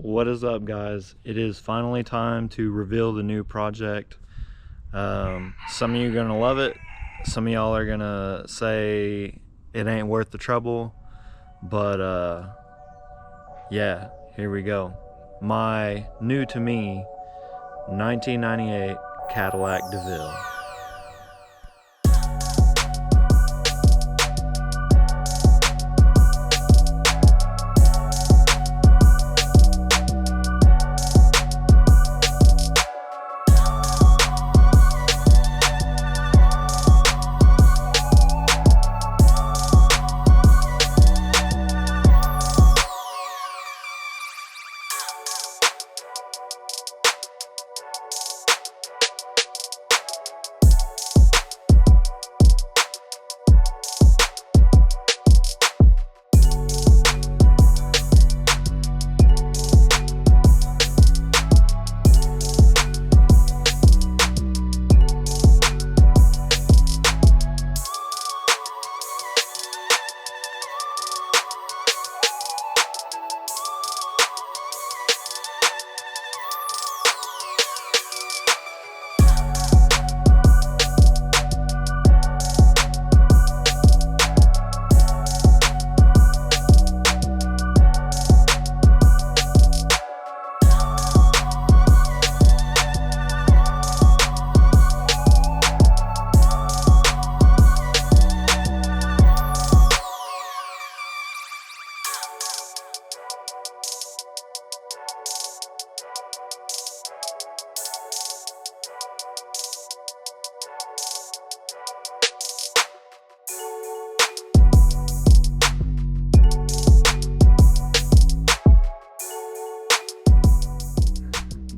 What is up, guys? It is finally time to reveal the new project. Some of you are gonna love it, some of y'all are gonna say it ain't worth the trouble, but yeah, here we go. My new to me 1998 Cadillac DeVille.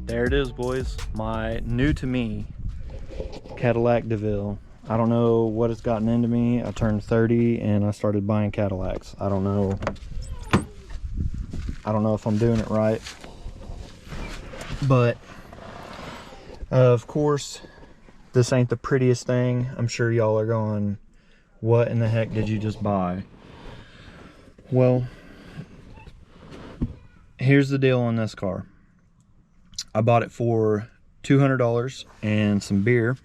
There it is, boys. My new to me Cadillac DeVille. I don't know what it's gotten into me. I turned 30 and I started buying Cadillacs. I don't know if I'm doing it right, but of course this ain't the prettiest thing. I'm sure y'all are going, what in the heck did you just buy? Well, here's the deal on this car. I bought it for $200 and some beer,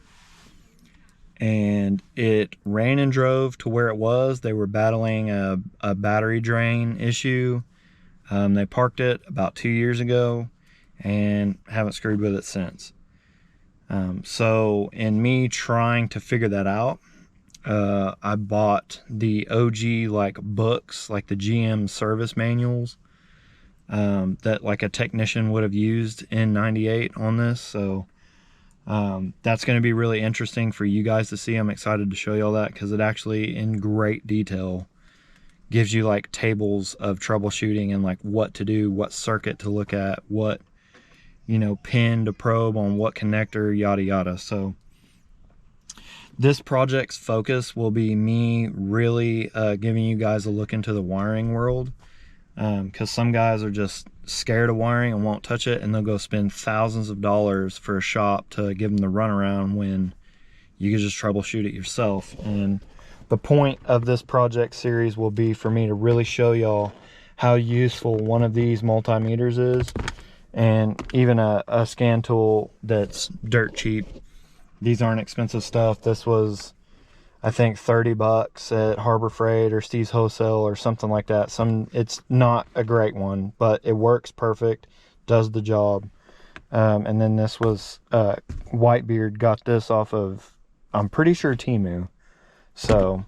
and it ran and drove to where it was. They were battling a battery drain issue. They parked it about 2 years ago and haven't screwed with it since. So in me trying to figure that out, I bought the OG like books, like the GM service manuals, that like a technician would have used in 98 on this. So that's going to be really interesting for you guys to see. I'm excited to show y'all that, because it actually in great detail gives you like tables of troubleshooting and like what to do, what circuit to look at, what, you know, pin to probe on what connector, yada yada. So this project's focus will be me really giving you guys a look into the wiring world, because some guys are just scared of wiring and won't touch it, and they'll go spend thousands of dollars for a shop to give them the runaround when you can just troubleshoot it yourself. And the point of this project series will be for me to really show y'all how useful one of these multimeters is, and even a scan tool that's dirt cheap. These aren't expensive stuff. This was, I think, 30 bucks at Harbor Freight or Steve's Wholesale or something like that. It's not a great one, but it works perfect, does the job. And then this was Whitebeard got this off of, I'm pretty sure, Temu. So,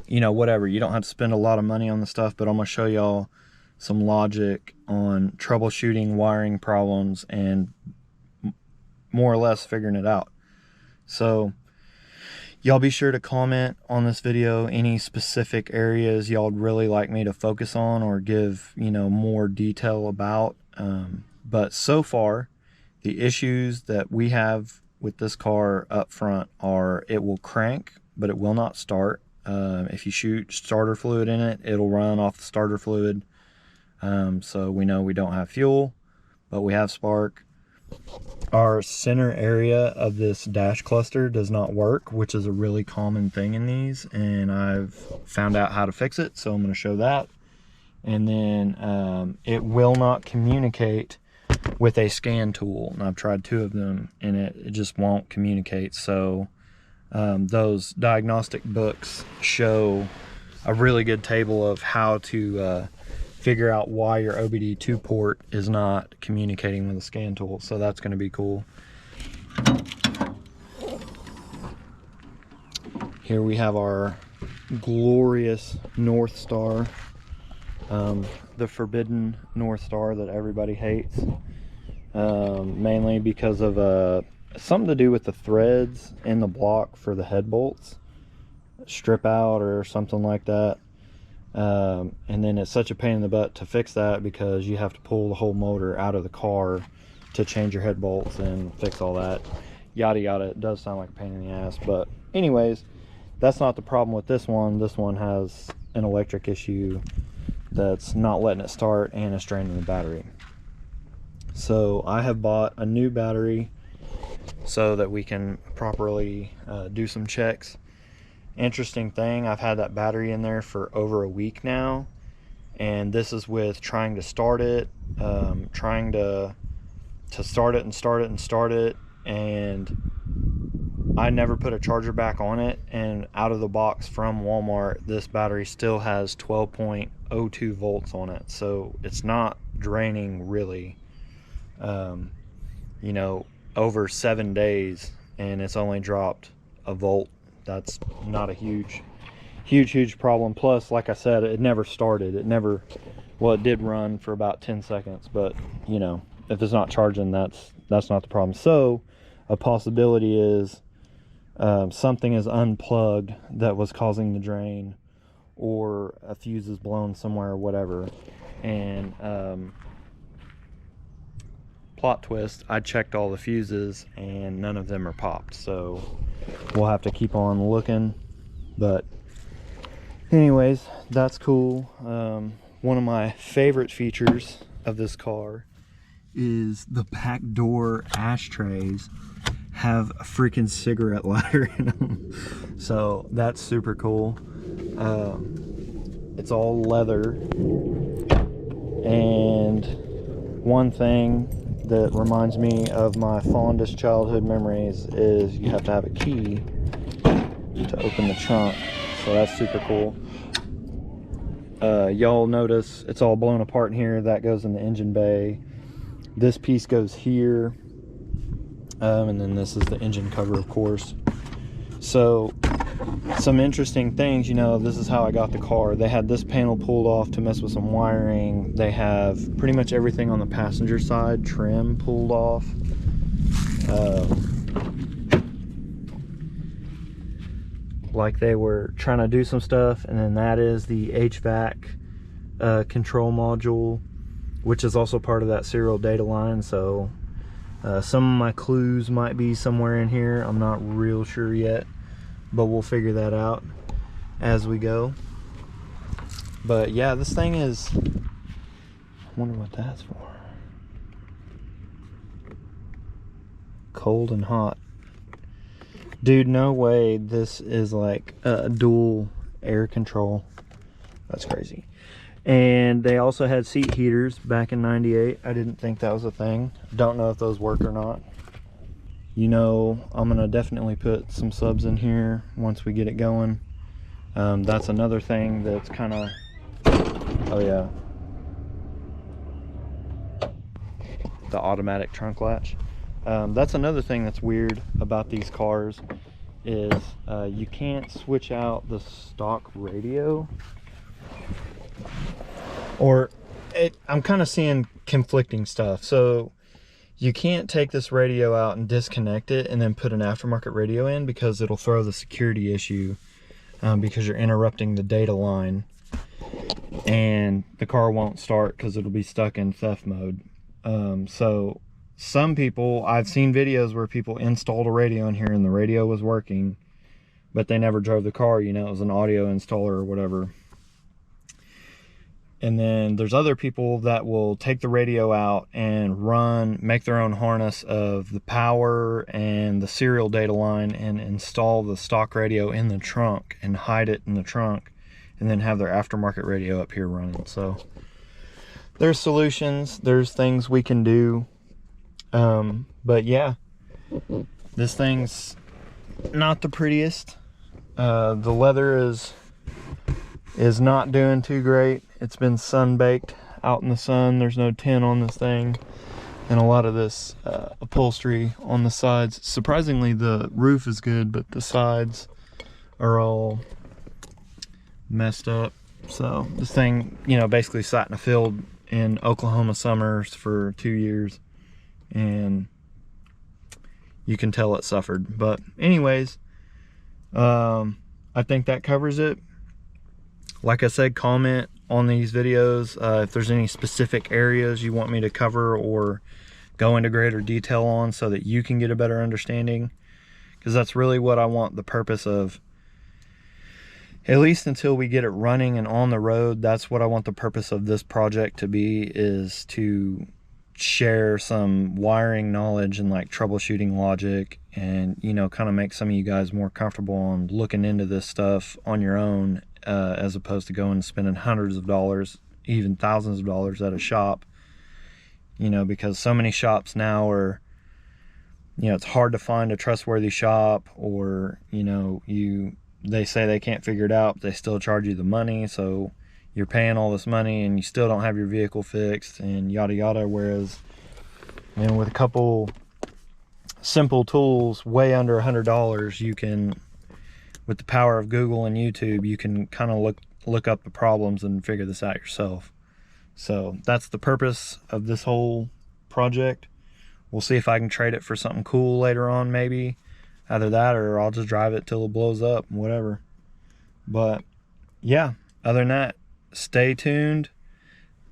you know, whatever, you don't have to spend a lot of money on the stuff, but I'm gonna show y'all some logic on troubleshooting wiring problems and more or less figuring it out. So y'all be sure to comment on this video any specific areas y'all would really like me to focus on or give, you know, more detail about. But so far, the issues that we have with this car up front are it will crank, but it will not start. If you shoot starter fluid in it, it'll run off the starter fluid. So we know we don't have fuel, but we have spark. Our center area of this dash cluster does not work, which is a really common thing in these, and I've found out how to fix it, so I'm going to show that. and then it will not communicate with a scan tool. And I've tried 2 of them, and it just won't communicate. So those diagnostic books show a really good table of how to figure out why your OBD2 port is not communicating with a scan tool. So that's going to be cool. Here we have our glorious North Star, the forbidden North Star that everybody hates, mainly because of something to do with the threads in the block for the head bolts strip out or something like that. And then it's such a pain in the butt to fix that, because you have to pull the whole motor out of the car to change your head bolts and fix all that, yada yada. It does sound like a pain in the ass, but anyways, that's not the problem with this one. This one has an electric issue that's not letting it start, and it's draining the battery. So I have bought a new battery so that we can properly do some checks. Interesting thing, I've had that battery in there for over a week now, and this is with trying to start it, trying to start it and start it and start it, and I never put a charger back on it. And out of the box from Walmart, this battery still has 12.02 volts on it, so it's not draining really, you know, over 7 days, and it's only dropped a volt. That's not a huge problem. Plus, like I said, it never started. It never, well, it did run for about 10 seconds, but you know, if it's not charging, that's not the problem. So a possibility is something is unplugged that was causing the drain, or a fuse is blown somewhere or whatever. And plot twist, I checked all the fuses and none of them are popped, so we'll have to keep on looking. But anyways, that's cool. One of my favorite features of this car is the back door ashtrays have a freaking cigarette lighter in them, so that's super cool. It's all leather, and one thing that reminds me of my fondest childhood memories is you have to have a key to open the trunk, so that's super cool. Y'all notice it's all blown apart in here. That goes in the engine bay. This piece goes here, and then this is the engine cover, of course. So some interesting things, you know, this is how I got the car. They had this panel pulled off to mess with some wiring. They have pretty much everything on the passenger side trim pulled off. Like they were trying to do some stuff. And then that is the HVAC control module, which is also part of that serial data line. So some of my clues might be somewhere in here. I'm not real sure yet, but we'll figure that out as we go. But yeah, this thing is, I wonder what that's for. Cold and hot. Dude, no way this is like a dual air control. That's crazy. And they also had seat heaters back in '98. I didn't think that was a thing. Don't know if those work or not. You know, I'm gonna definitely put some subs in here once we get it going. That's another thing that's kind of, oh yeah, the automatic trunk latch. That's another thing that's weird about these cars is you can't switch out the stock radio, or I'm kind of seeing conflicting stuff. So you can't take this radio out and disconnect it and then put an aftermarket radio in, because it'll throw the security issue, because you're interrupting the data line, and the car won't start because it'll be stuck in theft mode. So some people, I've seen videos where people installed a radio in here and the radio was working, but they never drove the car. You know, it was an audio installer or whatever. And then there's other people that will take the radio out and make their own harness of the power and the serial data line, and install the stock radio in the trunk and hide it in the trunk, and then have their aftermarket radio up here running. So there's solutions, there's things we can do. But yeah, this thing's not the prettiest. The leather is not doing too great. It's been sun baked out in the sun. There's no tin on this thing, and a lot of this upholstery on the sides. Surprisingly, the roof is good, but the sides are all messed up. So this thing, you know, basically sat in a field in Oklahoma summers for 2 years, and you can tell it suffered. But anyways, I think that covers it. Like I said, comment on these videos if there's any specific areas you want me to cover or go into greater detail on, so that you can get a better understanding, because that's really what I want the purpose of. At least until we get it running and on the road, that's what I want the purpose of this project to be, is to share some wiring knowledge and like troubleshooting logic, and, you know, kind of make some of you guys more comfortable on looking into this stuff on your own, as opposed to going and spending hundreds of dollars, even thousands of dollars at a shop. You know, because so many shops now are, you know, it's hard to find a trustworthy shop, or, you know, they say they can't figure it out, but they still charge you the money, so you're paying all this money and you still don't have your vehicle fixed, and yada yada. Whereas, you know, with a couple simple tools, way under $100, you can, with the power of Google and YouTube, you can kind of look up the problems and figure this out yourself. So that's the purpose of this whole project. We'll see if I can trade it for something cool later on, maybe. Either that, or I'll just drive it till it blows up, whatever. But yeah, other than that, stay tuned.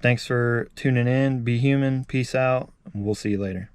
Thanks for tuning in. Be human. Peace out. And we'll see you later.